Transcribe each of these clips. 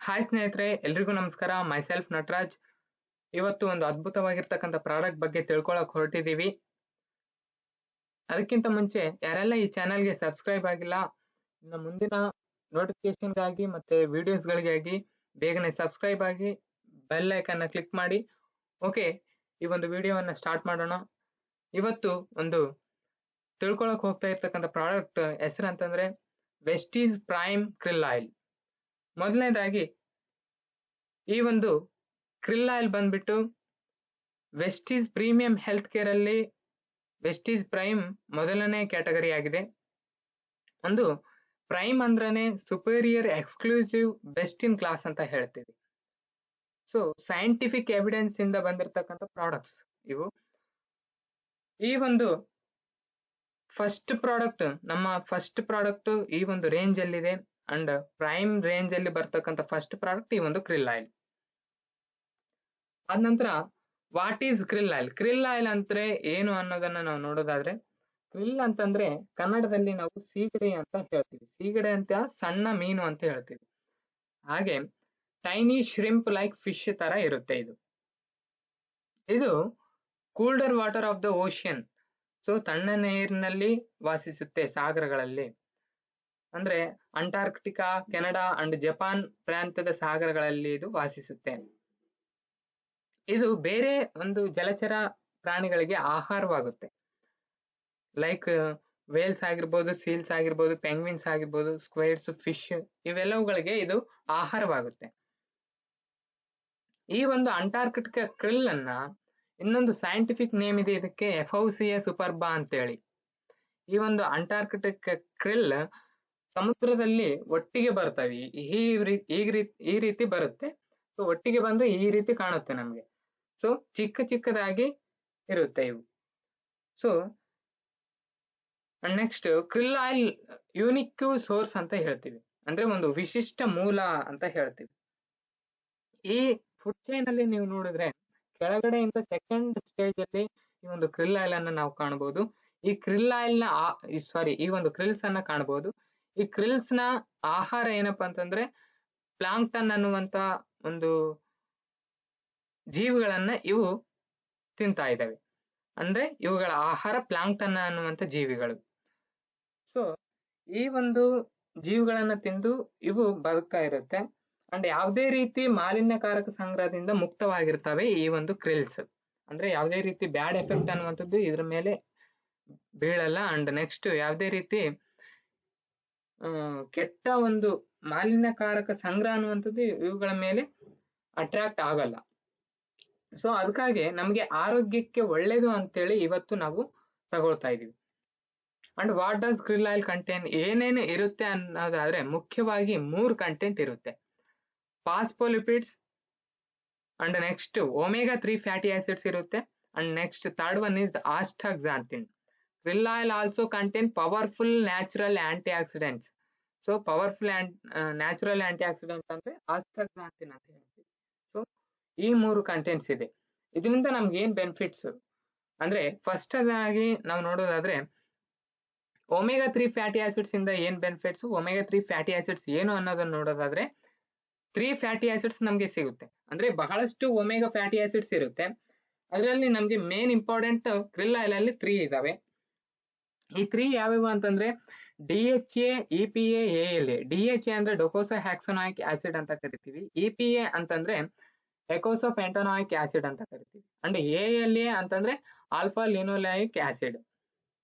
Hi ಸ್ನೇಹಿತರೆ, ಎಲ್ರಿಗೂ ನಮಸ್ಕಾರ. ಮೈಸೆಲ್ಫ್ ನಟರಾಜ್. ಇವತ್ತು ಒಂದು ಅದ್ಭುತವಾಗಿರ್ತಕ್ಕಂಥ ಪ್ರಾಡಕ್ಟ್ ಬಗ್ಗೆ ತಿಳ್ಕೊಳಕ್ ಹೊರಟಿದೀವಿ. ಅದಕ್ಕಿಂತ ಮುಂಚೆ ಯಾರೆಲ್ಲ ಈ ಚಾನೆಲ್ಗೆ ಸಬ್ಸ್ಕ್ರೈಬ್ ಆಗಿಲ್ಲ, ಇನ್ನು ಮುಂದಿನ ನೋಟಿಫಿಕೇಶನ್ಗಾಗಿ ಮತ್ತೆ ವಿಡಿಯೋಸ್ಗಳಿಗಾಗಿ ಬೇಗನೆ ಸಬ್ಸ್ಕ್ರೈಬ್ ಆಗಿ ಬೆಲ್ ಐಕನ್ನ ಕ್ಲಿಕ್ ಮಾಡಿ. ಓಕೆ, ಈ ಒಂದು ವಿಡಿಯೋವನ್ನ ಸ್ಟಾರ್ಟ್ ಮಾಡೋಣ. ಇವತ್ತು ಒಂದು ತಿಳ್ಕೊಳಕ್ ಹೋಗ್ತಾ ಇರ್ತಕ್ಕಂಥ ಪ್ರಾಡಕ್ಟ್ ಹೆಸರು ಅಂತಂದ್ರೆ ವೆಸ್ಟೀಸ್ ಪ್ರೈಮ್ ಕ್ರಿಲ್ ಆಯಿಲ್. ಮೊದಲನೇದಾಗಿ ಈ ಒಂದು ಕ್ರಿಲ್ ಆಯಿಲ್ ಬಂದ್ಬಿಟ್ಟು ವೆಸ್ಟೀಸ್ ಪ್ರೀಮಿಯಂ ಹೆಲ್ತ್ ಕೇರ್ ಅಲ್ಲಿ ವೆಸ್ಟೀಸ್ ಪ್ರೈಮ್ ಮೊದಲನೇ ಕ್ಯಾಟಗರಿ ಆಗಿದೆ. ಒಂದು ಪ್ರೈಮ್ ಅಂದ್ರೇನೆ superior, exclusive, best in class ಅಂತ ಹೇಳ್ತೀವಿ. ಸೊ ಸೈಂಟಿಫಿಕ್ ಎವಿಡೆನ್ಸ್ ಇಂದ ಬಂದಿರತಕ್ಕಂಥ ಪ್ರಾಡಕ್ಟ್ಸ್ ಇವು. ಈ ಒಂದು ನಮ್ಮ ಫಸ್ಟ್ ಪ್ರಾಡಕ್ಟ್ ಈ ಒಂದು ರೇಂಜ್ ಅಲ್ಲಿದೆ. ಅಂಡ್ ಪ್ರೈಮ್ ರೇಂಜ್ ಅಲ್ಲಿ ಬರ್ತಕ್ಕಂಥ ಫಸ್ಟ್ ಪ್ರಾಡಕ್ಟ್ ಈ ಒಂದು ಕ್ರಿಲ್ ಆಯಿಲ್. ಅದ ನಂತರ what is krill oil? Krill oil ಅಂದ್ರೆ ಏನು ಅನ್ನೋದನ್ನ ನಾವು ನೋಡೋದಾದ್ರೆ, ಕ್ರಿಲ್ ಅಂತಂದ್ರೆ ಕನ್ನಡದಲ್ಲಿ ನಾವು ಸೀಗಡಿ ಅಂತ ಹೇಳ್ತೀವಿ. ಸೀಗಡೆ ಅಂತ ಸಣ್ಣ ಮೀನು ಅಂತ ಹೇಳ್ತೀವಿ. ಹಾಗೆ ಟೈನಿ ಶ್ರಿಂಪ್ ಲೈಕ್ ಫಿಶ್ ತರ ಇರುತ್ತೆ ಇದು. ಇದು colder water of the ocean, so ತಣ್ಣ ನೀರಿನಲ್ಲಿ ವಾಸಿಸುತ್ತೆ, ಸಾಗರಗಳಲ್ಲಿ. ಅಂದ್ರೆ ಅಂಟಾರ್ಕ್ಟಿಕಾ, ಕೆನಡಾ ಅಂಡ್ ಜಪಾನ್ ಪ್ರಾಂತ್ಯದ ಸಾಗರಗಳಲ್ಲಿ ಇದು ವಾಸಿಸುತ್ತೆ. ಇದು ಬೇರೆ ಒಂದು ಜಲಚರ ಪ್ರಾಣಿಗಳಿಗೆ ಆಹಾರವಾಗುತ್ತೆ. ಲೈಕ್ ವೇಲ್ಸ್ ಆಗಿರ್ಬೋದು, ಸೀಲ್ಸ್ ಆಗಿರ್ಬೋದು, ಪೆಂಗ್ವಿನ್ಸ್ ಆಗಿರ್ಬೋದು, ಸ್ಕ್ವೇಡ್ಸ್, ಫಿಶ್, ಇವೆಲ್ಲವುಗಳಿಗೆ ಇದು ಆಹಾರವಾಗುತ್ತೆ. ಈ ಒಂದು ಅಂಟಾರ್ಕ್ಟಿಕಾ ಕ್ರಿಲ್ ಅನ್ನ ಇನ್ನೊಂದು ಸೈಂಟಿಫಿಕ್ ನೇಮ್ ಇದೆ ಇದಕ್ಕೆ, ಎಫೌಸಿಯಾ ಸೂಪರ್ಬಾ ಅಂತೇಳಿ. ಈ ಒಂದು ಅಂಟಾರ್ಕ್ಟಿಕಾ ಕ್ರಿಲ್ ಸಮುದ್ರದಲ್ಲಿ ಒಟ್ಟಿಗೆ ಬರ್ತವೆ. ಈ ರೀತಿ ಬರುತ್ತೆ. ಸೊ ಒಟ್ಟಿಗೆ ಬಂದ್ರೆ ಈ ರೀತಿ ಕಾಣುತ್ತೆ ನಮ್ಗೆ. ಸೊ ಚಿಕ್ಕ ಚಿಕ್ಕದಾಗಿ ಇರುತ್ತೆ ಇವು. So next krill oil unique source ಅಂತ ಹೇಳ್ತೀವಿ, ಅಂದ್ರೆ ಒಂದು ವಿಶಿಷ್ಟ ಮೂಲ ಅಂತ ಹೇಳ್ತೀವಿ. ಈ ಫುಡ್ ಚೈನ್ ಅಲ್ಲಿ ನೀವು ನೋಡಿದ್ರೆ ಕೆಳಗಡೆಯಿಂದ ಸೆಕೆಂಡ್ ಸ್ಟೇಜ್ ಅಲ್ಲಿ ಈ ಒಂದು ಕ್ರಿಲ್ ಆಯಿಲ್ ಅನ್ನ ನಾವು ಕಾಣಬಹುದು. ಈ ಕ್ರಿಲ್ ಆಯಿಲ್ ನ ಈ ಒಂದು ಕ್ರಿಲ್ಸ್ ಅನ್ನ ಕಾಣಬಹುದು. ಈ ಕ್ರಿಲ್ಸ್ ನ ಆಹಾರ ಏನಪ್ಪಾ ಅಂತಂದ್ರೆ ಪ್ಲಾಂಕ್ಟನ್ ಅನ್ನುವಂತ ಒಂದು ಜೀವಿಗಳನ್ನ ಇವು ತಿಂತಾ ಇದಾವೆ. ಅಂದ್ರೆ ಇವುಗಳ ಆಹಾರ ಪ್ಲಾಂಕ್ಟನ್ ಅನ್ನುವಂತ ಜೀವಿಗಳು. ಸೊ ಈ ಒಂದು ಜೀವಿಗಳನ್ನ ತಿಂದು ಇವು ಬದುಕ್ತಾ ಇರುತ್ತೆ. ಅಂಡ್ ಯಾವುದೇ ರೀತಿ ಮಾಲಿನ್ಯಕಾರಕ ಸಂಗ್ರಹದಿಂದ ಮುಕ್ತವಾಗಿರ್ತವೆ ಈ ಒಂದು ಕ್ರಿಲ್ಸ್. ಅಂದ್ರೆ ಯಾವುದೇ ರೀತಿ ಬ್ಯಾಡ್ ಎಫೆಕ್ಟ್ ಅನ್ನುವಂಥದ್ದು ಇದ್ರ ಮೇಲೆ ಬೀಳಲ್ಲ. ಅಂಡ್ ನೆಕ್ಸ್ಟ್ ಯಾವುದೇ ರೀತಿ ಕೆಟ್ಟ ಒಂದು ಮಾಲಿನ್ಯಕಾರಕ ಸಂಗ್ರಹ ಅನ್ನುವಂಥದ್ದು ಇವುಗಳ ಮೇಲೆ ಅಟ್ರಾಕ್ಟ್ ಆಗಲ್ಲ. ಸೊ ಅದಕ್ಕಾಗಿ ನಮ್ಗೆ ಆರೋಗ್ಯಕ್ಕೆ ಒಳ್ಳೇದು ಅಂತೇಳಿ ಇವತ್ತು ನಾವು ತಗೊಳ್ತಾ ಇದೀವಿ. And what does krill oil contain? ಏನೇನು ಇರುತ್ತೆ ಅನ್ನೋದಾದ್ರೆ ಮುಖ್ಯವಾಗಿ 3 ಕಂಟೆಂಟ್ ಇರುತ್ತೆ. Phospholipids, and next omega 3 fatty acids ಇರುತ್ತೆ. And next third one is astaxanthin. Krill oil also contain powerful natural anti oxidants. So powerful natural anti oxidant ಅಂದ್ರೆ astaxanthin ಅಂತ ಹೇಳ್ತೀವಿ. So ಈ 3 ಕಂಟೆಂಟ್ಸ್ ಇದೆ. ಇದರಿಂದ ನಮ್ಗೆ ಏನ್ ಬೆನಿಫಿಟ್ಸ್ ಅಂದ್ರೆ, ಫಸ್ಟ್ ಆಗಿ ನಾವು ನೋಡೋದಾದ್ರೆ ಒಮೆಗಾ 3 ಫ್ಯಾಟಿ ಆಸಿಡ್ಸ್ ಇಂದ ಏನ್ ಬೆನಿಫಿಟ್ಸ್, ಒಮೆಗಾ 3 ಫ್ಯಾಟಿ ಆಸಿಡ್ಸ್ ಏನು ಅನ್ನೋದನ್ನ ನೋಡೋದಾದ್ರೆ 3 ಫ್ಯಾಟಿ ಆಸಿಡ್ಸ್ ನಮ್ಗೆ ಸಿಗುತ್ತೆ. ಅಂದ್ರೆ ಬಹಳಷ್ಟು ಒಮೆಗಾ ಫ್ಯಾಟಿ ಆಸಿಡ್ಸ್ ಇರುತ್ತೆ. ಅದರಲ್ಲಿ ನಮ್ಗೆ ಮೇನ್ ಇಂಪಾರ್ಟೆಂಟ್ ಕ್ರಿಲ್ ಆಯಿಲ್ ಅಲ್ಲಿ 3 ಇದಾವೆ. ಈ 3 ಯಾವ್ಯಾವ ಅಂತಂದ್ರೆ DHA, EPA, ALA. DHA ಅಂದ್ರೆ ಡೊಕೋಸಾ ಹ್ಯಾಕ್ಸೋನಾಯಿಕ್ ಆಸಿಡ್ ಅಂತ ಕರಿತೀವಿ. EPA ಅಂತಂದ್ರೆ ಎಕೋಸಾ ಪೆಂಟಾನಾಯಿಕ್ ಆಸಿಡ್ ಅಂತ ಕರಿತೀವಿ. ಅಂಡ್ ALA ಅಂತಂದ್ರೆ ಆಲ್ಫಾ ಲಿನೋಲಾಯಿಕ್ ಆಸಿಡ್.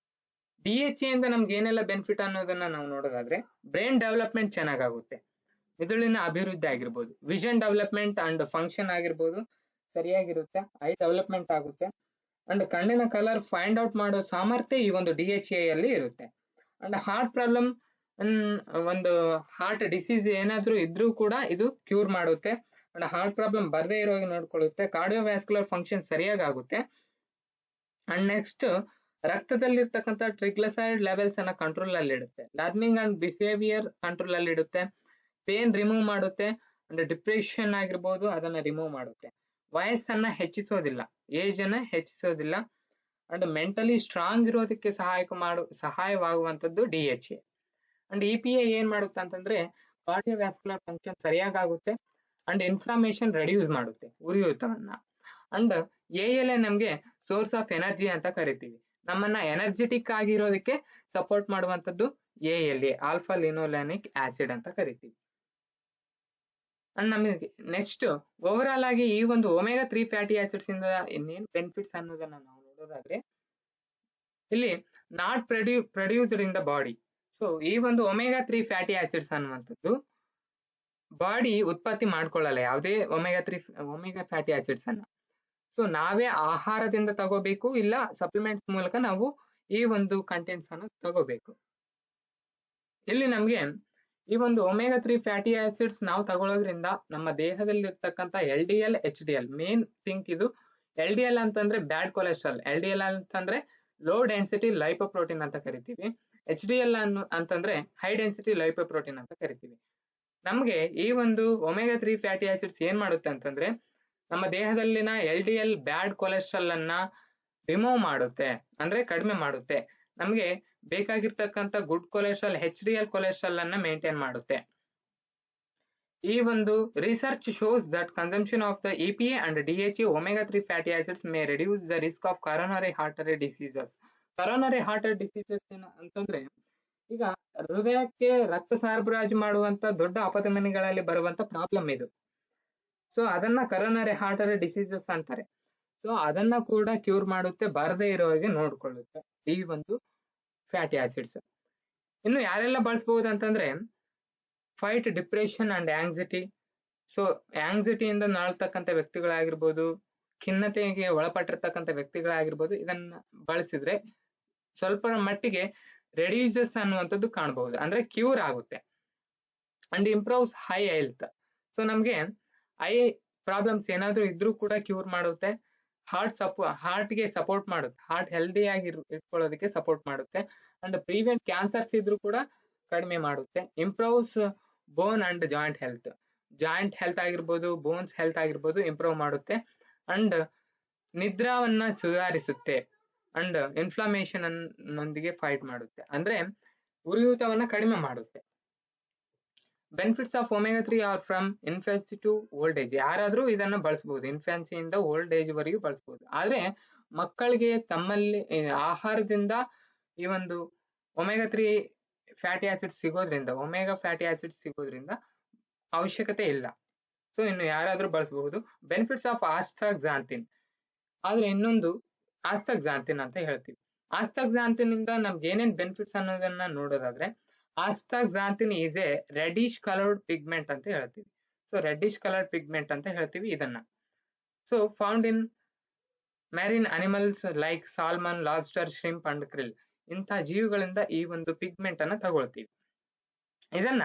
DHA ಇಂದ ನಮ್ಗೆ ಏನೆಲ್ಲ ಬೆನಿಫಿಟ್ ಅನ್ನೋದನ್ನ ನಾವು ನೋಡೋದಾದ್ರೆ ಬ್ರೈನ್ ಡೆವಲಪ್ಮೆಂಟ್ ಚೆನ್ನಾಗಾಗುತ್ತೆ, ಮಿದುಳಿನ ಅಭಿವೃದ್ಧಿ ಆಗಿರ್ಬೋದು, ವಿಷನ್ ಡೆವಲಪ್ಮೆಂಟ್ ಅಂಡ್ ಫಂಕ್ಷನ್ ಆಗಿರ್ಬೋದು ಸರಿಯಾಗಿರುತ್ತೆ, ಐ ಡೆವಲಪ್ಮೆಂಟ್ ಆಗುತ್ತೆ. ಅಂಡ್ ಕಣ್ಣಿನ ಕಲರ್ ಫೈಂಡ್ ಔಟ್ ಮಾಡೋ ಸಾಮರ್ಥ್ಯ ಈ ಒಂದು DHA ಅಲ್ಲಿ ಇರುತ್ತೆ. ಅಂಡ್ ಹಾರ್ಟ್ ಪ್ರಾಬ್ಲಮ್, ಒಂದು ಹಾರ್ಟ್ ಡಿಸೀಸ್ ಏನಾದ್ರೂ ಇದ್ರೂ ಕೂಡ ಇದು ಕ್ಯೂರ್ ಮಾಡುತ್ತೆ. ಅಂಡ್ ಹಾರ್ಟ್ ಪ್ರಾಬ್ಲಮ್ ಬರದೇ ಇರೋ ಹಾಗೆ ನೋಡ್ಕೊಳ್ಳುತ್ತೆ. ಕಾರ್ಡಿಯೋವ್ಯಾಸ್ಕ್ಯುಲರ್ ಫಂಕ್ಷನ್ ಸರಿಯಾಗಿ ಆಗುತ್ತೆ. ಅಂಡ್ ನೆಕ್ಸ್ಟ್ ರಕ್ತದಲ್ಲಿರ್ತಕ್ಕಂಥ ಟ್ರಿಗ್ಲಿಸರೈಡ್ ಲೆವೆಲ್ಸ್ ಅನ್ನ ಕಂಟ್ರೋಲ್ ಅಲ್ಲಿ ಇಡುತ್ತೆ. ಲರ್ನಿಂಗ್ ಅಂಡ್ ಬಿಹೇವಿಯರ್ ಕಂಟ್ರೋಲ್ ಅಲ್ಲಿ ಇಡುತ್ತೆ. ಪೇನ್ ರಿಮೂವ್ ಮಾಡುತ್ತೆ. ಅಂಡ್ ಡಿಪ್ರೆಷನ್ ಆಗಿರ್ಬೋದು ಅದನ್ನ ರಿಮೂವ್ ಮಾಡುತ್ತೆ. ವಯಸ್ಸನ್ನ ಹೆಚ್ಚಿಸೋದಿಲ್ಲ, ಏಜ್ ಅನ್ನ ಹೆಚ್ಚಿಸೋದಿಲ್ಲ. ಅಂಡ್ ಮೆಂಟಲಿ ಸ್ಟ್ರಾಂಗ್ ಇರೋದಕ್ಕೆ ಸಹಾಯವಾಗುವಂತದ್ದು DHA. ಅಂಡ್ EPA ಏನ್ ಮಾಡುತ್ತೆ ಅಂತಂದ್ರೆ ಕಾರ್ಡಿಯೋವ್ಯಾಸ್ಕ್ಯುಲರ್ ಫಂಕ್ಷನ್ ಸರಿಯಾಗಿ ಆಗುತ್ತೆ ಅಂಡ್ ಇನ್ಫ್ಲಮೇಷನ್ ರೆಡ್ಯೂಸ್ ಮಾಡುತ್ತೆ ಉರಿಯೂತವನ್ನ. ಅಂಡ್ ಎಎಲ್ಎ ನಮ್ಗೆ ಸೋರ್ಸ್ ಆಫ್ ಎನರ್ಜಿ ಅಂತ ಕರಿತೀವಿ. ನಮ್ಮನ್ನ ಎನರ್ಜೆಟಿಕ್ ಆಗಿರೋದಕ್ಕೆ ಸಪೋರ್ಟ್ ಮಾಡುವಂತದ್ದು ಎಎಲ್ಎ, ಆಲ್ಫಾ ಲಿನೋಲೆನಿಕ್ ಆಸಿಡ್ ಅಂತ ಕರಿತೀವಿ. ಅಂಡ್ ನಮಗೆ ನೆಕ್ಸ್ಟ್ ಓವರ್ ಆಲ್ ಆಗಿ ಈ ಒಂದು ಒಮೆಗಾ 3 ಫ್ಯಾಟಿ ಆಸಿಡ್ಸ್ ಇಂದ ಇನ್ನೇನ್ ಬೆನಿಫಿಟ್ಸ್ ಅನ್ನೋದನ್ನ ನಾವು ನೋಡೋದಾದ್ರೆ, ಇಲ್ಲಿ not produced in the body. So ಈ ಒಂದು ಒಮೆಗಾ 3 ಫ್ಯಾಟಿ ಆಸಿಡ್ಸ್ ಅನ್ನುವಂಥದ್ದು ಬಾಡಿ ಉತ್ಪತ್ತಿ ಮಾಡ್ಕೊಳ್ಳಲ್ಲ ಯಾವುದೇ ಒಮೆಗಾ ಫ್ಯಾಟಿ ಆಸಿಡ್ಸ್ ಅನ್ನ. ಸೊ ನಾವೇ ಆಹಾರದಿಂದ ತಗೋಬೇಕು, ಇಲ್ಲ ಸಪ್ಲಿಮೆಂಟ್ಸ್ ಮೂಲಕ ನಾವು ಈ ಒಂದು ಕಂಟೆಂಟ್ಸ್ ಅನ್ನು ತಗೋಬೇಕು. ಇಲ್ಲಿ ನಮ್ಗೆ ಈ ಒಂದು ಒಮೆಗಾ 3 ಫ್ಯಾಟಿ ಆಸಿಡ್ಸ್ ನಾವು ತಗೊಳ್ಳೋದ್ರಿಂದ ನಮ್ಮ ದೇಹದಲ್ಲಿ ಇರ್ತಕ್ಕಂಥ LDL HDL ಮೇನ್ ಥಿಂಕ್ ಇದು. LDL ಅಂತಂದ್ರೆ ಬ್ಯಾಡ್ ಕೊಲೆಸ್ಟ್ರಾಲ್, LDL ಅಂತಂದ್ರೆ ಲೋ ಡೆನ್ಸಿಟಿ ಲೈಪೋಪ್ರೋಟೀನ್ ಅಂತ ಕರಿತೀವಿ. HDL ಅಂತಂದ್ರೆ ಹೈ ಡೆನ್ಸಿಟಿ ಲೈಪೋಪ್ರೋಟೀನ್ ಅಂತ ಕರಿತೀವಿ. ನಮ್ಗೆ ಈ ಒಂದು ಒಮೆಗಾ 3 ಫ್ಯಾಟಿ ಆಸಿಡ್ಸ್ ಏನ್ ಮಾಡುತ್ತೆ ಅಂತಂದ್ರೆ ನಮ್ಮ ದೇಹದಲ್ಲಿನ LDL ಬ್ಯಾಡ್ ಕೊಲೆಸ್ಟ್ರಾಲ್ ಅನ್ನ ರಿಮೂವ್ ಮಾಡುತ್ತೆ, ಅಂದ್ರೆ ಕಡಿಮೆ ಮಾಡುತ್ತೆ. ನಮ್ಗೆ ಬೇಕಾಗಿರ್ತಕ್ಕಂಥ ಗುಡ್ ಕೊಲೆಸ್ಟ್ರಾಲ್ HDL ಕೊಲೆಸ್ಟ್ರಾಲ್ ಅನ್ನ ಮೇಂಟೈನ್ ಮಾಡುತ್ತೆ. ಈ ಒಂದು research shows that consumption of the EPA and DHA omega 3 fatty acids may reduce the risk of coronary artery diseases. Coronary artery diseases ಅಂತಂದ್ರೆ ಈಗ ಹೃದಯಕ್ಕೆ ರಕ್ತ ಸರಬರಾಜು ಮಾಡುವಂತ ದೊಡ್ಡ ಅಪಧಮನಿಗಳಲ್ಲಿ ಬರುವಂತ ಪ್ರಾಬ್ಲಮ್ ಇದು. ಸೊ ಅದನ್ನ ಕರೋನರಿ ಆರ್ಟರಿ ಡಿಸೀಸಸ್ ಅಂತಾರೆ. ಸೊ ಅದನ್ನ ಕೂಡ ಕ್ಯೂರ್ ಮಾಡುತ್ತೆ, ಬರದೇ ಇರೋ ಹಾಗೆ ನೋಡ್ಕೊಳ್ಳುತ್ತೆ ಈ ಒಂದು ಫ್ಯಾಟಿ ಆಸಿಡ್ಸ್. ಇನ್ನು ಯಾರೆಲ್ಲ ಬಳಸಬಹುದು ಅಂತಂದ್ರೆ fight depression and anxiety. So ಆಂಗ್ಸೈಟಿಯಿಂದ ನರಳ್ತಕ್ಕಂಥ ವ್ಯಕ್ತಿಗಳಾಗಿರ್ಬೋದು, ಖಿನ್ನತೆಗೆ ಒಳಪಟ್ಟಿರ್ತಕ್ಕಂಥ ವ್ಯಕ್ತಿಗಳಾಗಿರ್ಬೋದು, ಇದನ್ನ ಬಳಸಿದ್ರೆ ಸ್ವಲ್ಪ ಮಟ್ಟಿಗೆ ರೆಡ್ಯೂಸಸ್ ಅನ್ನುವಂಥದ್ದು ಕಾಣಬಹುದು, ಅಂದ್ರೆ ಕ್ಯೂರ್ ಆಗುತ್ತೆ. And improves eye health. So ನಮ್ಗೆ ಐ ಪ್ರಾಬ್ಲಮ್ಸ್ ಏನಾದ್ರೂ ಇದ್ರೂ ಕೂಡ ಕ್ಯೂರ್ ಮಾಡುತ್ತೆ. ಹಾರ್ಟ್ಗೆ ಸಪೋರ್ಟ್ ಮಾಡುತ್ತೆ, ಹಾರ್ಟ್ ಹೆಲ್ದಿ ಆಗಿ ಇಟ್ಕೊಳ್ಳೋದಕ್ಕೆ ಸಪೋರ್ಟ್ ಮಾಡುತ್ತೆ. ಅಂಡ್ ಪ್ರಿವೆಂಟ್ ಕ್ಯಾನ್ಸರ್ಸ್ ಇದ್ರೂ ಕೂಡ ಕಡಿಮೆ ಮಾಡುತ್ತೆ. Improves bone and joint health. Joint health ಆಗಿರ್ಬೋದು, ಬೋನ್ಸ್ ಹೆಲ್ತ್ ಆಗಿರ್ಬೋದು ಇಂಪ್ರೂವ್ ಮಾಡುತ್ತೆ. ಅಂಡ್ ನಿದ್ರಾವನ್ನ ಸುಧಾರಿಸುತ್ತೆ. ಅಂಡ್ ಇನ್ಫ್ಲಮೇಷನ್ ನೊಂದಿಗೆ ಫೈಟ್ ಮಾಡುತ್ತೆ, ಅಂದ್ರೆ ಉರಿಯೂತವನ್ನ ಕಡಿಮೆ ಮಾಡುತ್ತೆ. Benefits of omega 3 are from infancy to old age. ಯಾರಾದ್ರೂ ಇದನ್ನ ಬಳಸಬಹುದು, ಇನ್ಫೆನ್ಸಿಯಿಂದ ಓಲ್ಡ್ ಏಜ್ ವರೆಗೂ ಬಳಸಬಹುದು. ಆದ್ರೆ ಮಕ್ಕಳಿಗೆ ತಮ್ಮಲ್ಲಿ ಆಹಾರದಿಂದ ಈ ಒಂದು ಒಮೆಗಾ 3 ಫ್ಯಾಟಿ ಆಸಿಡ್ಸ್ ಸಿಗೋದ್ರಿಂದ ಅವಶ್ಯಕತೆ ಇಲ್ಲ. ಸೊ ಇನ್ನು ಯಾರಾದ್ರೂ ಬಳಸಬಹುದು. Benefits of astaxanthin. ಆದ್ರೆ ಇನ್ನೊಂದು ಆಸ್ತಾಕ್ಸಾಂಥಿನ್ ಅಂತ ಹೇಳ್ತೀವಿ. ಆಸ್ತಾಕ್ಸಾಂಥಿನ್ ಇಂದ ನಮ್ಗೆ ಏನೇನ್ ಬೆನಿಫಿಟ್ಸ್ ಅನ್ನೋದನ್ನ ನೋಡೋದಾದ್ರೆ, astaxanthin is a reddish coloured pigment ಅಂತ ಹೇಳ್ತೀವಿ. ಸೊ ರೆಡ್ಡಿಶ್ ಕಲರ್ಡ್ ಪಿಗ್ಮೆಂಟ್ ಅಂತ ಹೇಳ್ತೀವಿ ಇದನ್ನ. So found in marine animals like salmon, lobster, shrimp and krill. ಇಂಥ ಜೀವಿಗಳಿಂದ ಈ ಒಂದು ಪಿಗ್ಮೆಂಟ್ ಅನ್ನ ತಗೊಳ್ತೀವಿ. ಇದನ್ನ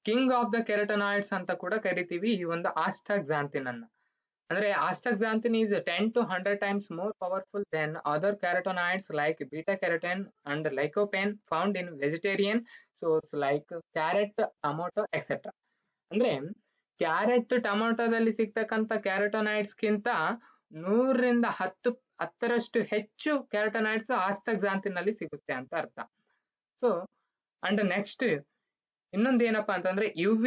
ಕಿಂಗ್ ಆಫ್ ದ ಕೆರಟನಾಯ್ಡ್ಸ್ ಅಂತ ಕೂಡ ಕರಿತೀವಿ ಈ ಒಂದು ಆಸ್ಟಾಕ್ಸಾಂಥಿನ್ ಅನ್ನ. ಅಂದ್ರೆ ಆಸ್ಟಾಕ್ಸಾಂಥಿನ್ is 10 to 100 times more powerful than other carotenoids like beta carotene and lycopene found in vegetarian source like carrot, tomato, etc. ಅಂದ್ರೆ ಕ್ಯಾರೆಟ್, ಟೊಮೊಟೊದಲ್ಲಿ ಸಿಗ್ತಕ್ಕಂಥ ಕ್ಯಾರೋಟನಾಯ್ಡ್ಸ್ ಗಿಂತ 100ರಿಂದ 10ರಷ್ಟು ಹೆಚ್ಚು ಕ್ಯಾರೋಟನಾಯ್ಡ್ಸ್ ಆಸ್ತಾಕ್ಸಾಂಥಿನ್ ನಲ್ಲಿ ಸಿಗುತ್ತೆ ಅಂತ ಅರ್ಥ. ಸೊ ಅಂಡ್ ನೆಕ್ಸ್ಟ್ ಇನ್ನೊಂದು ಏನಪ್ಪಾ ಅಂತಂದ್ರೆ UV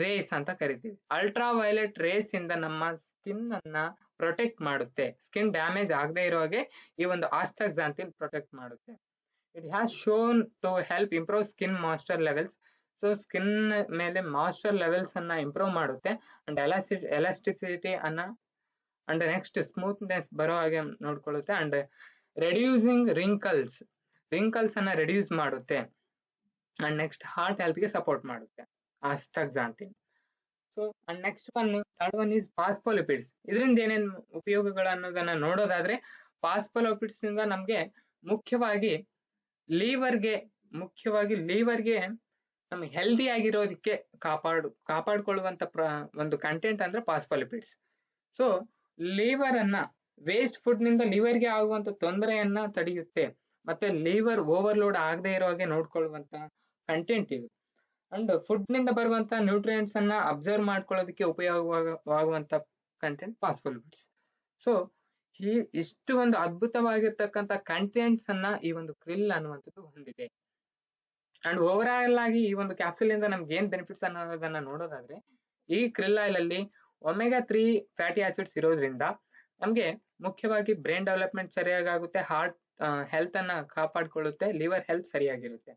ರೇಸ್ ಅಂತ ಕರಿತೀವಿ. ಅಲ್ಟ್ರಾ ವೈಲೆಟ್ ರೇಸ್ ಇಂದ ನಮ್ಮ ಸ್ಕಿನ್ ಅನ್ನ ಪ್ರೊಟೆಕ್ಟ್ ಮಾಡುತ್ತೆ. ಸ್ಕಿನ್ ಡ್ಯಾಮೇಜ್ ಆಗದೆ ಇರೋ ಹಾಗೆ ಈ ಒಂದು ಆಸ್ಟಾಕ್ಸಾಂಥಿನ್ ಪ್ರೊಟೆಕ್ಟ್ ಮಾಡುತ್ತೆ. It has shown to help improve skin moisture levels. So skin ಮೇಲೆ ಮಾಯ್ಶ್ಚರ್ ಲೆವೆಲ್ಸ್ ಅನ್ನ ಇಂಪ್ರೂವ್ ಮಾಡುತ್ತೆ. ಅಂಡ್ ಎಲಾಸ್ಟಿಸಿಟಿ ಅನ್ನ ಅಂಡ್ ನೆಕ್ಸ್ಟ್ ಸ್ಮೂತ್ನೆಸ್ ಬರೋ ಹಾಗೆ ನೋಡ್ಕೊಳ್ಳುತ್ತೆ. ಅಂಡ್ ರೆಡ್ಯೂಸಿಂಗ್ ರಿಂಕಲ್ಸ್ ಅನ್ನ ರೆಡ್ಯೂಸ್ ಮಾಡುತ್ತೆ. ಅಂಡ್ ನೆಕ್ಸ್ಟ್ ಹಾರ್ಟ್ ಹೆಲ್ತ್ ಗೆ ಸಪೋರ್ಟ್ ಮಾಡುತ್ತೆ astaxanthin. So and next third one is phospholipids. ಇದರಿಂದ ಏನೇನು ಉಪಯೋಗಗಳು ಅನ್ನೋದನ್ನ ನೋಡೋದಾದ್ರೆ, ಫಾಸ್ಫೋಲಿಪಿಡ್ಸ್ ಇಂದ ನಮ್ಗೆ ಮುಖ್ಯವಾಗಿ ಲೀವರ್ಗೆ ನಮ್ಗೆ ಹೆಲ್ದಿ ಆಗಿರೋದಕ್ಕೆ ಕಾಪಾಡ್ಕೊಳ್ಳುವಂತ ಒಂದು ಕಂಟೆಂಟ್ ಅಂದ್ರೆ ಫಾಸ್ಫೋಲಿಪಿಡ್ಸ್. ಸೊ ಲಿವರ್ ಅನ್ನ ವೇಸ್ಟ್ ಫುಡ್ ನಿಂದ ಲಿವರ್ಗೆ ಆಗುವಂತ ತೊಂದರೆಯನ್ನ ತಡೆಯುತ್ತೆ. ಮತ್ತೆ ಲಿವರ್ ಓವರ್ಲೋಡ್ ಆಗದೆ ಇರೋ ಹಾಗೆ ನೋಡ್ಕೊಳ್ಳುವಂತ ಕಂಟೆಂಟ್ ಇದು. ಅಂಡ್ ಫುಡ್ ನಿಂದ ಬರುವಂತ ನ್ಯೂಟ್ರಿಯೆಂಟ್ಸ್ ಅನ್ನ ಅಬ್ಸರ್ವ್ ಮಾಡ್ಕೊಳ್ಳೋದಕ್ಕೆ ಉಪಯೋಗವಾಗುವಂತ ಕಂಟೆಂಟ್ ಫಾಸ್ಫೋಲಿಪಿಡ್ಸ್. ಸೊ ಇಷ್ಟು ಒಂದು ಅದ್ಭುತವಾಗಿರ್ತಕ್ಕಂಥ ಕಂಟೆಂಟ್ಸ್ ಅನ್ನ ಈ ಒಂದು ಕ್ರಿಲ್ ಅನ್ನುವಂಥದ್ದು ಹೊಂದಿದೆ. ಅಂಡ್ ಓವರ್ ಆಲ್ ಆಗಿ ಈ ಒಂದು ಕ್ಯಾಪ್ಸೂಲ್ ಇಂದ ನಮ್ಗೆ ಏನ್ ಬೆನಿಫಿಟ್ಸ್ ಅನ್ನೋದನ್ನ ನೋಡೋದಾದ್ರೆ, ಈ krill ಆಯಿಲ್ ಅಲ್ಲಿ omega-3 ಫ್ಯಾಟಿ ಆಸಿಡ್ಸ್ ಇರೋದ್ರಿಂದ ನಮ್ಗೆ ಮುಖ್ಯವಾಗಿ ಬ್ರೈನ್ ಡೆವಲಪ್ಮೆಂಟ್ ಸರಿಯಾಗಿ ಆಗುತ್ತೆ, ಹಾರ್ಟ್ ಹೆಲ್ತ್ ಅನ್ನ ಕಾಪಾಡ್ಕೊಳ್ಳುತ್ತೆ, ಲಿವರ್ ಹೆಲ್ತ್ ಸರಿಯಾಗಿರುತ್ತೆ,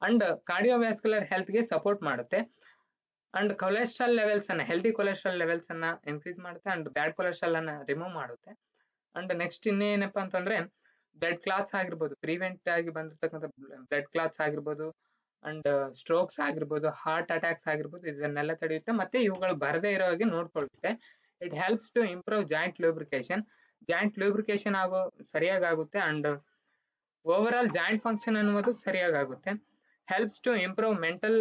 ಅಂಡ್ ಕಾರ್ಡಿಯೋವ್ಯಾಸ್ಕ್ಯುಲರ್ ಹೆಲ್ತ್ ಗೆ ಸಪೋರ್ಟ್ ಮಾಡುತ್ತೆ, ಅಂಡ್ ಕೊಲೆಸ್ಟ್ರಾಲ್ ಲೆವೆಲ್ಸ್ ಅನ್ನ ಹೆಲ್ದಿ ಕೊಲೆಸ್ಟ್ರಾಲ್ ಲೆವೆಲ್ಸ್ ಅನ್ನ ಇನ್ಕ್ರೀಸ್ ಮಾಡುತ್ತೆ, ಅಂಡ್ ಬ್ಯಾಡ್ ಕೊಲೆಸ್ಟ್ರಾಲ್ ಅನ್ನ ರಿಮೂವ್ ಮಾಡುತ್ತೆ. ಅಂಡ್ ನೆಕ್ಸ್ಟ್ ಇನ್ನೇನಪ್ಪಾ ಅಂತಂದ್ರೆ ಬ್ಲಡ್ ಕ್ಲಾಟ್ಸ್ ಆಗಿರ್ಬೋದು, ಪ್ರಿವೆಂಟ್ ಆಗಿ ಬಂದಿರತಕ್ಕಂಥ ಬ್ಲಡ್ ಕ್ಲಾಟ್ಸ್ ಆಗಿರ್ಬೋದು, ಅಂಡ್ ಸ್ಟ್ರೋಕ್ಸ್ ಆಗಿರ್ಬೋದು, ಹಾರ್ಟ್ ಅಟ್ಯಾಕ್ಸ್ ಆಗಿರ್ಬೋದು, ಇದನ್ನೆಲ್ಲ ತಡೆಯುತ್ತೆ, ಮತ್ತೆ ಇವುಗಳು ಬರದೇ ಇರೋ ಹಾಗೆ ನೋಡ್ಕೊಳ್ಳುತ್ತೆ. It helps to improve joint lubrication ಆಗೋ ಸರಿಯಾಗಿ ಆಗುತ್ತೆ, and overall joint function ಅನ್ನೋದು ಸರಿಯಾಗಿ ಆಗುತ್ತೆ. Helps to improve mental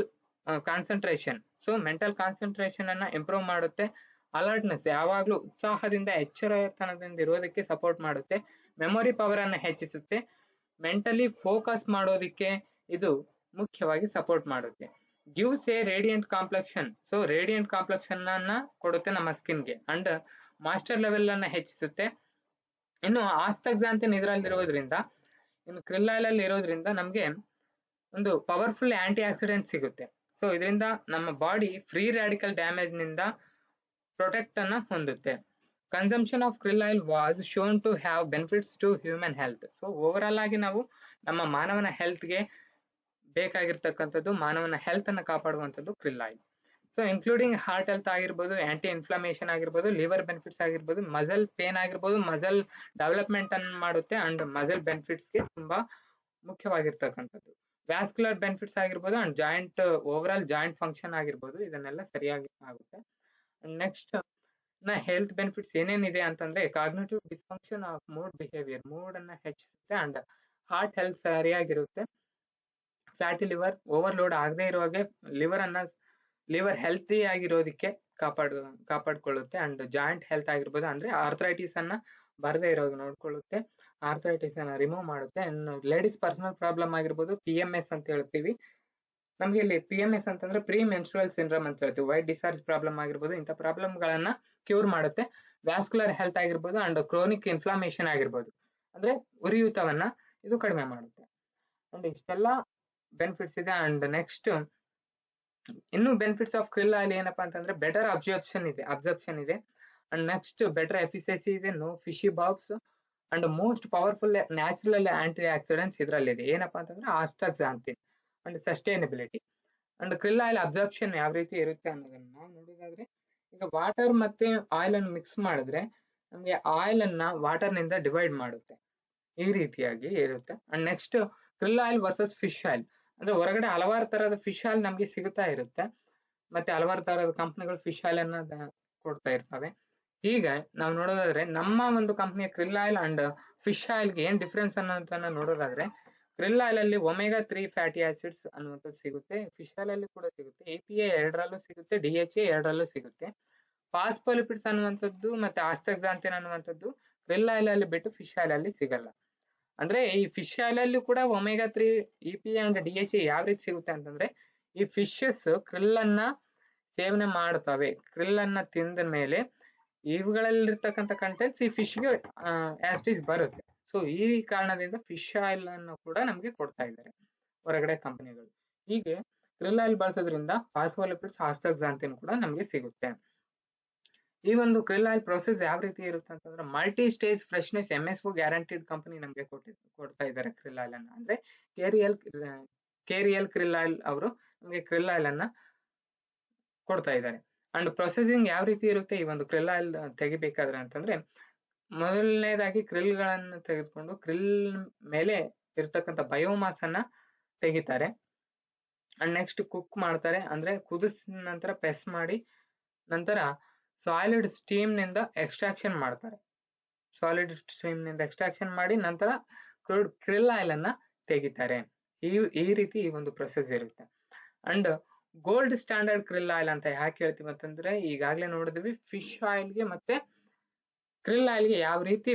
concentration, so mental concentration ಅನ್ನ ಇಂಪ್ರೂವ್ ಮಾಡುತ್ತೆ. ಅಲರ್ಟ್ನೆಸ್, ಯಾವಾಗ್ಲೂ ಉತ್ಸಾಹದಿಂದ ಎಚ್ಚರತನದಿಂದ ಇರೋದಕ್ಕೆ ಸಪೋರ್ಟ್ ಮಾಡುತ್ತೆ. ಮೆಮೊರಿ ಪವರ್ ಅನ್ನ ಹೆಚ್ಚಿಸುತ್ತೆ. ಮೆಂಟಲಿ ಫೋಕಸ್ ಮಾಡೋದಿಕ್ಕೆ ಇದು ಮುಖ್ಯವಾಗಿ ಸಪೋರ್ಟ್ ಮಾಡುತ್ತೆ. Gives A radiant complexion, so radiant complexion ಅನ್ನ ಕೊಡುತ್ತೆ ನಮ್ಮ ಸ್ಕಿನ್ಗೆ, ಅಂಡ್ ಮಾಸ್ಟರ್ ಲೆವೆಲ್ ಅನ್ನ ಹೆಚ್ಚಿಸುತ್ತೆ. ಇನ್ನು ಆಸ್ತಕ್ಸಾಂತಿನ್ ಇದರಲ್ಲಿರೋದ್ರಿಂದ, ಇನ್ನು krill ಆಯಿಲ್ ಅಲ್ಲಿ ಇರೋದ್ರಿಂದ ನಮ್ಗೆ ಒಂದು ಪವರ್ಫುಲ್ ಆಂಟಿ ಆಕ್ಸಿಡೆಂಟ್ ಸಿಗುತ್ತೆ. ಸೊ ಇದರಿಂದ ನಮ್ಮ ಬಾಡಿ ಫ್ರೀ ರಾಡಿಕಲ್ ಡ್ಯಾಮೇಜ್ ನಿಂದ ಪ್ರೊಟೆಕ್ಟ್ ಅನ್ನ ಹೊಂದುತ್ತೆ. Consumption of krill oil was shown to have benefits to human health. So overall ಆಗಿ ನಾವು ನಮ್ಮ ಮಾನವನ ಹೆಲ್ತ್ಗೆ ಬೇಕಾಗಿರ್ತಕ್ಕಂಥದ್ದು, ಮಾನವನ ಹೆಲ್ತ್ ಅನ್ನ ಕಾಪಾಡುವಂಥದ್ದು krill oil. So including heart health ಆಗಿರ್ಬೋದು, ಆಂಟಿ ಇನ್ಫ್ಲಮೇಷನ್ ಆಗಿರ್ಬೋದು, ಲಿವರ್ ಬೆನಿಫಿಟ್ಸ್ ಆಗಿರ್ಬೋದು, ಮಸಲ್ ಪೇನ್ ಆಗಿರ್ಬೋದು, ಮಸಲ್ ಡೆವಲಪ್ಮೆಂಟ್ ಅನ್ನು ಮಾಡುತ್ತೆ, ಅಂಡ್ ಮಸಲ್ ಬೆನಿಫಿಟ್ಸ್ಗೆ ತುಂಬಾ ಮುಖ್ಯವಾಗಿರ್ತಕ್ಕಂಥದ್ದು. ವ್ಯಾಸ್ಕ್ಯುಲರ್ ಬೆನಿಫಿಟ್ಸ್ ಆಗಿರ್ಬೋದು, and joint overall joint function ಆಗಿರ್ಬೋದು, ಇದನ್ನೆಲ್ಲ ಸರಿಯಾಗಿ ಆಗುತ್ತೆ. ನೆಕ್ಸ್ಟ್ ಹೆಲ್ತ್ ಬೆನಿಫಿಟ್ಸ್ ಏನೇನಿದೆ ಅಂತಂದ್ರೆ, cognitive dysfunction of mood behaviour, mood ಅನ್ನ ಹೆಚ್ಚಿಸುತ್ತೆ, ಅಂಡ್ ಹಾರ್ಟ್ ಹೆಲ್ತ್ ಸರಿಯಾಗಿರುತ್ತೆ. ಫ್ಯಾಟಿ ಲಿವರ್, ಓವರ್ಲೋಡ್ ಆಗದೆ ಇರೋ ಹಾಗೆ ಲಿವರ್ ಹೆಲ್ತಿ ಆಗಿರೋದಕ್ಕೆ ಕಾಪಾಡ್ಕೊಳ್ಳುತ್ತೆ, ಅಂಡ್ ಜಾಯಿಂಟ್ ಹೆಲ್ತ್ ಆಗಿರ್ಬೋದು, ಅಂದ್ರೆ ಆರ್ಥರೈಟಿಸ್ ಅನ್ನ ಬರದೇ ಇರೋ ಹಾಗೆ ನೋಡ್ಕೊಳ್ಳುತ್ತೆ, ಆರ್ಥರೈಟಿಸ್ ಅನ್ನ ರಿಮೂವ್ ಮಾಡುತ್ತೆ. ಇನ್ನು ಲೇಡೀಸ್ ಪರ್ಸನಲ್ ಪ್ರಾಬ್ಲಮ್ ಆಗಿರ್ಬೋದು, PMS ಅಂತ ಹೇಳ್ತೀವಿ. ನಮ್ಗೆ ಇಲ್ಲಿ PMS ಅಂತಂದ್ರೆ ಪ್ರೀ ಮೆನ್ಸ್ಟ್ರುಯಲ್ ಸಿಂಡ್ರೋಮ್ ಅಂತ ಹೇಳ್ತೀವಿ. ವೈಟ್ ಡಿಸ್ಚಾರ್ಜ್ ಪ್ರಾಬ್ಲಮ್ ಆಗಿರ್ಬೋದು, ಇಂಥ ಪ್ರಾಬ್ಲಮ್ ಗಳನ್ನ ಕ್ಯೂರ್ ಮಾಡುತ್ತೆ. ವ್ಯಾಸ್ಕ್ಯುಲರ್ ಹೆಲ್ತ್ ಆಗಿರ್ಬೋದು, ಅಂಡ್ ಕ್ರೋನಿಕ್ ಇನ್ಫ್ಲಾಮೇಷನ್ ಆಗಿರ್ಬೋದು, ಅಂದ್ರೆ ಉರಿಯೂತವನ್ನ ಇದು ಕಡಿಮೆ ಮಾಡುತ್ತೆ. ಅಂಡ್ ಇಷ್ಟೆಲ್ಲ ಬೆನಿಫಿಟ್ಸ್ ಇದೆ. ಅಂಡ್ ನೆಕ್ಸ್ಟ್ ಇನ್ನು ಬೆನಿಫಿಟ್ಸ್ ಆಫ್ krill ಆಯಿಲ್ ಏನಪ್ಪಾ ಅಂತಂದ್ರೆ, ಬೆಟರ್ ಅಬ್ಸರ್ಪ್ಷನ್ ಇದೆ, ಅಂಡ್ ನೆಕ್ಸ್ಟ್ ಬೆಟರ್ ಎಫಿಷಿಯನ್ಸಿ ಇದೆ, no fishy burps, and most powerful natural anti oxidants ಇದರಲ್ಲಿದೆ. ಏನಪ್ಪಾ ಅಂತಂದ್ರೆ astaxanthin, and sustainability. And krill oil absorption ಯಾವ ರೀತಿ ಇರುತ್ತೆ ಅನ್ನೋದನ್ನ ನಾವು ನೋಡೋದಾದ್ರೆ, ಈಗ ವಾಟರ್ ಮತ್ತೆ ಆಯಿಲ್ ಅನ್ನು ಮಿಕ್ಸ್ ಮಾಡಿದ್ರೆ ನಮ್ಗೆ ಆಯಿಲ್ ಅನ್ನ ವಾಟರ್ ನಿಂದ ಡಿವೈಡ್ ಮಾಡುತ್ತೆ, ಈ ರೀತಿಯಾಗಿ ಇರುತ್ತೆ. And next krill oil versus fish oil, ಅಂದ್ರೆ ಹೊರಗಡೆ ಹಲವಾರು ತರದ ಫಿಶ್ ಆಯಿಲ್ ನಮ್ಗೆ ಸಿಗುತ್ತಾ ಇರುತ್ತೆ, ಮತ್ತೆ ಹಲವಾರು ತರದ ಕಂಪನಿಗಳು ಫಿಶ್ ಆಯಿಲ್ ಅನ್ನ ಕೊಡ್ತಾ ಇರ್ತವೆ. ಈಗ ನಾವು ನೋಡೋದಾದ್ರೆ ನಮ್ಮ ಒಂದು ಕಂಪನಿಯ krill ಆಯಿಲ್ ಅಂಡ್ ಫಿಶ್ ಆಯಿಲ್ಗೆ ಏನ್ ಡಿಫ್ರೆನ್ಸ್ ಅನ್ನೋದನ್ನ ನೋಡೋದಾದ್ರೆ, krill ಆಯಿಲ್ ಅಲ್ಲಿ omega-3 ಫ್ಯಾಟಿ ಆಸಿಡ್ಸ್ ಅನ್ನುವಂಥದ್ದು ಸಿಗುತ್ತೆ, ಫಿಶ್ ಆಯಿಲ್ ಅಲ್ಲಿ ಕೂಡ ಸಿಗುತ್ತೆ, APA 2ರಲ್ಲೂ ಸಿಗುತ್ತೆ, DHA 2ರಲ್ಲೂ ಸಿಗುತ್ತೆ. ಫಾಸ್ಫೋಲಿಪಿಡ್ಸ್ ಅನ್ನುವಂಥದ್ದು ಮತ್ತೆ ಆಸ್ಟಾಕ್ಸಾಂಥಿನ್ ಅನ್ನುವಂಥದ್ದು krill ಆಯಿಲ್ ಅಲ್ಲಿ ಬಿಟ್ಟು ಫಿಶ್ ಆಯಿಲ್ ಅಲ್ಲಿ ಸಿಗಲ್ಲ. ಅಂದ್ರೆ ಈ ಫಿಶ್ ಆಯಿಲ್ ಅಲ್ಲಿ ಕೂಡ omega-3, EPA ಅಂಡ್ DHA ಯಾವ ರೀತಿ ಸಿಗುತ್ತೆ ಅಂತಂದ್ರೆ, ಈ ಫಿಶಸ್ krill ಅನ್ನ ಸೇವನೆ ಮಾಡ್ತವೆ, krill ಅನ್ನ ತಿಂದ ಮೇಲೆ ಇವುಗಳಲ್ಲಿರ್ತಕ್ಕಂಥ ಕಂಟೆಂಟ್ಸ್ ಈ ಫಿಶ್ಗೆ ಆಸ್ಟಿಸ್ ಬರುತ್ತೆ. ಸೊ ಈ ಕಾರಣದಿಂದ ಫಿಶ್ ಆಯಿಲ್ ಅನ್ನು ಕೂಡ ನಮ್ಗೆ ಕೊಡ್ತಾ ಇದ್ದಾರೆ ಹೊರಗಡೆ ಕಂಪನಿಗಳು. ಹೀಗೆ krill ಆಯಿಲ್ ಬಳಸೋದ್ರಿಂದ ಫಾಸ್ಫೋಲಿಪಿಡ್ಸ್, ಆಸ್ಟಾಕ್ಸಾಂಥಿನ್ ಕೂಡ ನಮ್ಗೆ ಸಿಗುತ್ತೆ. ಈ ಒಂದು krill ಆಯಿಲ್ ಪ್ರೊಸೆಸ್ ಯಾವ ರೀತಿ ಇರುತ್ತೆ ಅಂತಂದ್ರೆ, multi stage freshness MSO guaranteed company ನಮ್ಗೆ ಕೊಡ್ತಾ ಇದ್ದಾರೆ krill ಆಯಿಲ್ ಅನ್ನ. ಅಂದ್ರೆ KRL krill ಆಯಿಲ್ ಅವರು ನಮ್ಗೆ krill ಆಯಿಲ್ ಅನ್ನ ಕೊಡ್ತಾ ಇದ್ದಾರೆ. ಅಂಡ್ ಪ್ರೊಸೆಸಿಂಗ್ ಯಾವ ರೀತಿ ಇರುತ್ತೆ ಈ ಒಂದು krill ಆಯಿಲ್ ತೆಗಿಬೇಕಾದ್ರೆ ಅಂತಂದ್ರೆ, ಮೊದಲನೇದಾಗಿ krill ಗಳನ್ನ ತೆಗೆದುಕೊಂಡು krill ಮೇಲೆ ಇರ್ತಕ್ಕಂಥ ಬಯೋಮಾಸ್ ಅನ್ನ ತೆಗಿತಾರೆ. ಅಂಡ್ ನೆಕ್ಸ್ಟ್ ಕುಕ್ ಮಾಡ್ತಾರೆ, ಅಂದ್ರೆ ಕುದಿಸಿದ ನಂತರ ಪ್ರೆಸ್ ಮಾಡಿ, ನಂತರ ಸಾಲಿಡ್ ಸ್ಟೀಮ್ ನಿಂದ ಎಕ್ಸ್ಟ್ರಾಕ್ಷನ್ ಮಾಡ್ತಾರೆ. ಮಾಡಿ ನಂತರ krill ಆಯಿಲ್ ಅನ್ನ ತೆಗಿತಾರೆ. ಈ ರೀತಿ ಈ ಒಂದು ಪ್ರೊಸೆಸ್ ಇರುತ್ತೆ. And gold standard krill oil ಅಂತ ಯಾಕೆ ಹೇಳ್ತೀವಿ ಅಂತಂದ್ರೆ, ಈಗಾಗಲೇ ನೋಡಿದ್ವಿ ಫಿಶ್ ಆಯಿಲ್ಗೆ ಮತ್ತೆ krill ಆಯಿಲ್ಗೆ ಯಾವ ರೀತಿ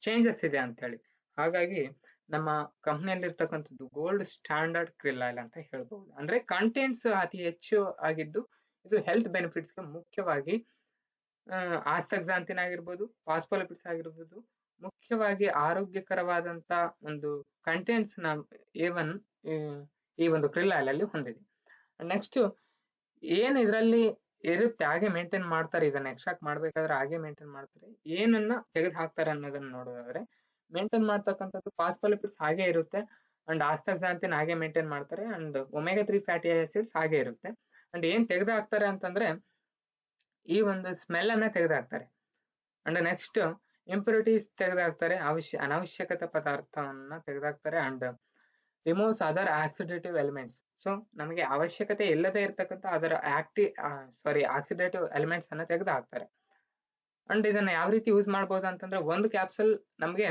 ಚೇಂಜಸ್ ಇದೆ ಅಂತ ಹೇಳಿ. ಹಾಗಾಗಿ ನಮ್ಮ ಕಂಪನಿಯಲ್ಲಿ ಇರ್ತಕ್ಕಂಥದ್ದು ಗೋಲ್ಡ್ ಸ್ಟ್ಯಾಂಡರ್ಡ್ krill ಆಯಿಲ್ ಅಂತ ಹೇಳ್ಬಹುದು. ಅಂದ್ರೆ ಕಂಟೆಂಟ್ಸ್ ಅತಿ ಹೆಚ್ಚು ಆಗಿದ್ದು, ಇದು ಹೆಲ್ತ್ ಬೆನಿಫಿಟ್ಸ್ಗೆ ಮುಖ್ಯವಾಗಿ ಆಸ್ಟಾಕ್ಸಾಂಥಿನ್ ಆಗಿರ್ಬೋದು, ಫಾಸ್ಫೋಲಿಪಿಡ್ಸ್ ಆಗಿರ್ಬೋದು, ಮುಖ್ಯವಾಗಿ ಆರೋಗ್ಯಕರವಾದಂತ ಒಂದು ಕಂಟೆಂಟ್ಸ್ ನ ಈ ಒಂದು krill oil ಅಲ್ಲಿ ಹೊಂದಿದೆ. ನೆಕ್ಸ್ಟ್ ಏನ್ ಇದರಲ್ಲಿ ಇರುತ್ತೆ ಹಾಗೆ ಮೇಂಟೈನ್ ಮಾಡ್ತಾರೆ, ಇದನ್ನ ಎಕ್ಸ್ಟ್ರಾಕ್ಟ್ ಮಾಡ್ಬೇಕಾದ್ರೆ ಹಾಗೆ ಮೇಂಟೈನ್ ಮಾಡ್ತಾರೆ. ಏನನ್ನ ತೆಗೆದು ಹಾಕ್ತಾರೆ ಅನ್ನೋದನ್ನ ನೋಡೋದಾದ್ರೆ ಮೇಂಟೈನ್ ಮಾಡ್ತಕ್ಕಂಥದ್ದು ಫಾಸ್ಫೋಲಿಪಿಡ್ಸ್ ಹಾಗೆ ಇರುತ್ತೆ, ಅಂಡ್ ಆಸ್ತಾಕ್ಸಾಂಥಿನ್ ಹಾಗೆ ಮೇಂಟೈನ್ ಮಾಡ್ತಾರೆ, ಅಂಡ್ ಒಮೆಗಾ 3 ಫ್ಯಾಟಿ ಆಸಿಡ್ಸ್ ಹಾಗೆ ಇರುತ್ತೆ. ಅಂಡ್ ಏನ್ ತೆಗೆದು ಹಾಕ್ತಾರೆ ಅಂತಂದ್ರೆ ಈ ಒಂದು ಸ್ಮೆಲ್ ಅನ್ನ ತೆಗೆದು ಹಾಕ್ತಾರೆ. ಅಂಡ್ ನೆಕ್ಸ್ಟ್ ಇಂಪ್ಯೂರಿಟೀಸ್ ತೆಗೆದು ಹಾಕ್ತಾರೆ, ಅನಾವಶ್ಯಕತೆ ಪದಾರ್ಥವನ್ನ ತೆಗೆದು ಹಾಕ್ತಾರೆ, and removes other oxidative elements. So ನಮಗೆ ಅವಶ್ಯಕತೆ ಇಲ್ಲದೆ ಇರತಕ್ಕಂಥ ಅದರ ಆಕ್ಸಿಡೇಟಿವ್ ಎಲಿಮೆಂಟ್ಸ್ ಅನ್ನ ತೆಗೆದು ಹಾಕ್ತಾರೆ. ಅಂಡ್ ಇದನ್ನ ಯಾವ ರೀತಿ ಯೂಸ್ ಮಾಡಬಹುದು ಅಂತಂದ್ರೆ ಒಂದು ಕ್ಯಾಪ್ಸೂಲ್ ನಮಗೆ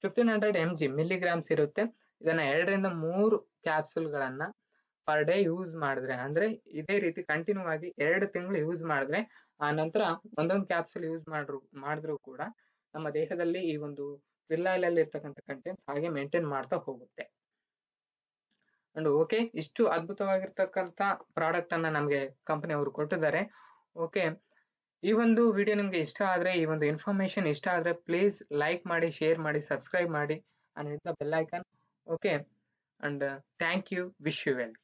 1500 mg ಮಿಲಿಗ್ರಾಮ್ಸ್ ಇರುತ್ತೆ. ಇದನ್ನ 2 ರಿಂದ 3 ಕ್ಯಾಪ್ಸೂಲ್ಗಳನ್ನ ಪರ್ ಡೇ ಯೂಸ್ ಮಾಡಿದ್ರೆ, ಅಂದ್ರೆ ಇದೇ ರೀತಿ ಕಂಟಿನ್ಯೂ ಆಗಿ 2 ತಿಂಗಳು ಯೂಸ್ ಮಾಡಿದ್ರೆ, ಆ ನಂತರ ಒಂದೊಂದು ಕ್ಯಾಪ್ಸೂಲ್ ಯೂಸ್ ಮಾಡಿದ್ರು ಕೂಡ ನಮ್ಮ ದೇಹದಲ್ಲಿ ಈ ಒಂದು krill oil ಅಲ್ಲಿ ಇರ್ತಕ್ಕಂಥ ಕಂಟೆಂಟ್ಸ್ ಹಾಗೆ ಮೇಂಟೈನ್ ಮಾಡ್ತಾ ಹೋಗುತ್ತೆ. ಅಂಡ್ ಓಕೆ, ಇಷ್ಟು ಅದ್ಭುತವಾಗಿರ್ತಕ್ಕಂಥ ಪ್ರಾಡಕ್ಟ್ ಅನ್ನ ನಮಗೆ ಕಂಪನಿ ಅವರು ಕೊಟ್ಟಿದ್ದಾರೆ. ಓಕೆ, ಈ ಒಂದು ವಿಡಿಯೋ ನಿಮ್ಗೆ ಇಷ್ಟ ಆದ್ರೆ, ಈ ಒಂದು ಇನ್ಫಾರ್ಮೇಶನ್ ಇಷ್ಟ ಆದ್ರೆ ಪ್ಲೀಸ್ ಲೈಕ್ ಮಾಡಿ, ಶೇರ್ ಮಾಡಿ, ಸಬ್ಸ್ಕ್ರೈಬ್ ಮಾಡಿ, and hit the bell icon. Okay, and thank you, wish you well.